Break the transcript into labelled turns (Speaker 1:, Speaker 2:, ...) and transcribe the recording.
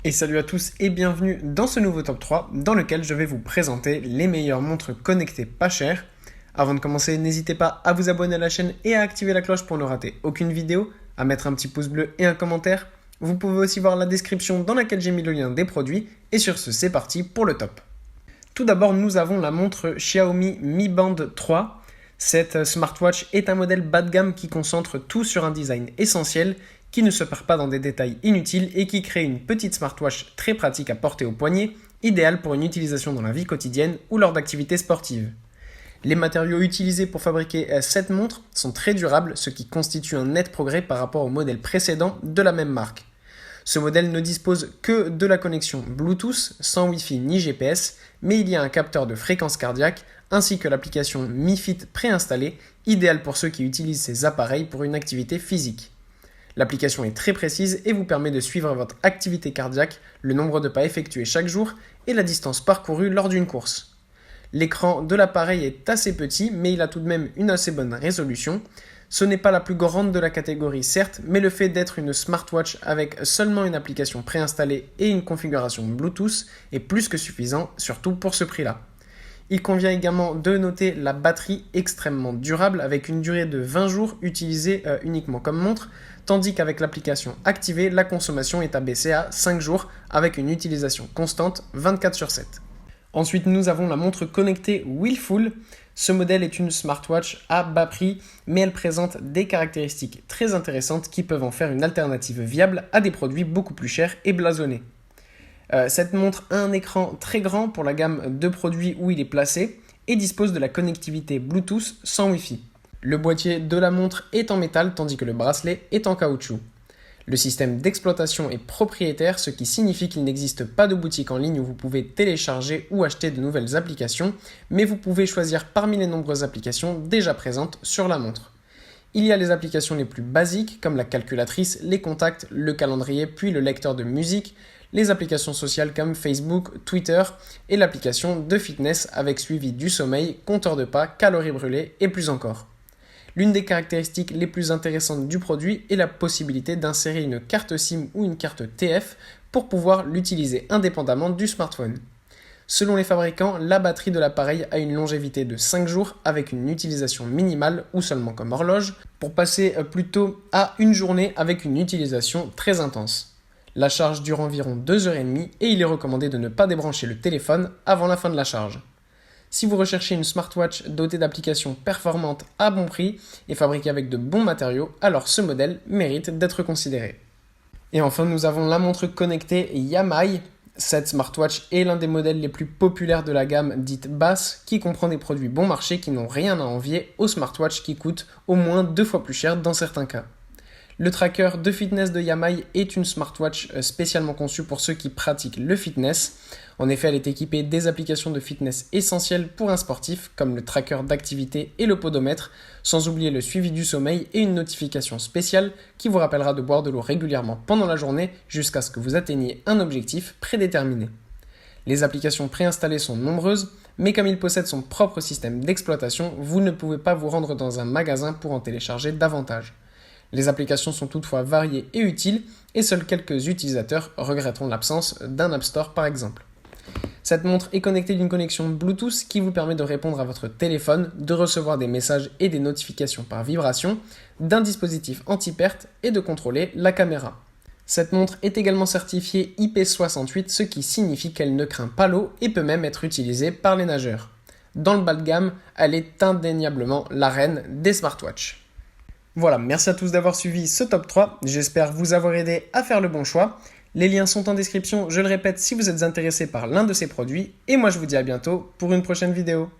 Speaker 1: Et salut à tous et bienvenue dans ce nouveau top 3 dans lequel je vais vous présenter les meilleures montres connectées pas chères. Avant de commencer, n'hésitez pas à vous abonner à la chaîne et à activer la cloche pour ne rater aucune vidéo, à mettre un petit pouce bleu et un commentaire. Vous pouvez aussi voir la description dans laquelle j'ai mis le lien des produits. Et sur ce, c'est parti pour le top. Tout d'abord, nous avons la montre Xiaomi Mi Band 3. Cette smartwatch est un modèle bas de gamme qui concentre tout sur un design essentiel, qui ne se perd pas dans des détails inutiles et qui crée une petite smartwatch très pratique à porter au poignet, idéale pour une utilisation dans la vie quotidienne ou lors d'activités sportives. Les matériaux utilisés pour fabriquer cette montre sont très durables, ce qui constitue un net progrès par rapport au modèle précédent de la même marque. Ce modèle ne dispose que de la connexion Bluetooth, sans Wi-Fi ni GPS, mais il y a un capteur de fréquence cardiaque ainsi que l'application Mi Fit préinstallée, idéale pour ceux qui utilisent ces appareils pour une activité physique. L'application est très précise et vous permet de suivre votre activité cardiaque, le nombre de pas effectués chaque jour et la distance parcourue lors d'une course. L'écran de l'appareil est assez petit, mais il a tout de même une assez bonne résolution. Ce n'est pas la plus grande de la catégorie certes, mais le fait d'être une smartwatch avec seulement une application préinstallée et une configuration Bluetooth est plus que suffisant, surtout pour ce prix-là. Il convient également de noter la batterie extrêmement durable avec une durée de 20 jours utilisée uniquement comme montre, tandis qu'avec l'application activée, la consommation est abaissée à 5 jours avec une utilisation constante 24/7. Ensuite, nous avons la montre connectée Willful. Ce modèle est une smartwatch à bas prix, mais elle présente des caractéristiques très intéressantes qui peuvent en faire une alternative viable à des produits beaucoup plus chers et blasonnés. Cette montre a un écran très grand pour la gamme de produits où il est placé et dispose de la connectivité Bluetooth sans Wi-Fi. Le boîtier de la montre est en métal tandis que le bracelet est en caoutchouc. Le système d'exploitation est propriétaire, ce qui signifie qu'il n'existe pas de boutique en ligne où vous pouvez télécharger ou acheter de nouvelles applications, mais vous pouvez choisir parmi les nombreuses applications déjà présentes sur la montre. Il y a les applications les plus basiques comme la calculatrice, les contacts, le calendrier, puis le lecteur de musique, les applications sociales comme Facebook, Twitter et l'application de fitness avec suivi du sommeil, compteur de pas, calories brûlées et plus encore. L'une des caractéristiques les plus intéressantes du produit est la possibilité d'insérer une carte SIM ou une carte TF pour pouvoir l'utiliser indépendamment du smartphone. Selon les fabricants, la batterie de l'appareil a une longévité de 5 jours avec une utilisation minimale ou seulement comme horloge pour passer plutôt à une journée avec une utilisation très intense. La charge dure environ 2h30 et il est recommandé de ne pas débrancher le téléphone avant la fin de la charge. Si vous recherchez une smartwatch dotée d'applications performantes à bon prix et fabriquée avec de bons matériaux, alors ce modèle mérite d'être considéré. Et enfin, nous avons la montre connectée Yamai. Cette smartwatch est l'un des modèles les plus populaires de la gamme dite basse, qui comprend des produits bon marché qui n'ont rien à envier aux smartwatches qui coûtent au moins 2 fois plus cher dans certains cas. Le tracker de fitness de Yamai est une smartwatch spécialement conçue pour ceux qui pratiquent le fitness. En effet, elle est équipée des applications de fitness essentielles pour un sportif, comme le tracker d'activité et le podomètre, sans oublier le suivi du sommeil et une notification spéciale qui vous rappellera de boire de l'eau régulièrement pendant la journée jusqu'à ce que vous atteigniez un objectif prédéterminé. Les applications préinstallées sont nombreuses, mais comme il possède son propre système d'exploitation, vous ne pouvez pas vous rendre dans un magasin pour en télécharger davantage. Les applications sont toutefois variées et utiles, et seuls quelques utilisateurs regretteront l'absence d'un App Store par exemple. Cette montre est connectée d'une connexion Bluetooth qui vous permet de répondre à votre téléphone, de recevoir des messages et des notifications par vibration, d'un dispositif anti-perte et de contrôler la caméra. Cette montre est également certifiée IP68, ce qui signifie qu'elle ne craint pas l'eau et peut même être utilisée par les nageurs. Dans le bas de gamme, elle est indéniablement la reine des smartwatches. Voilà, merci à tous d'avoir suivi ce top 3, j'espère vous avoir aidé à faire le bon choix. Les liens sont en description, je le répète, si vous êtes intéressé par l'un de ces produits. Et moi je vous dis à bientôt pour une prochaine vidéo.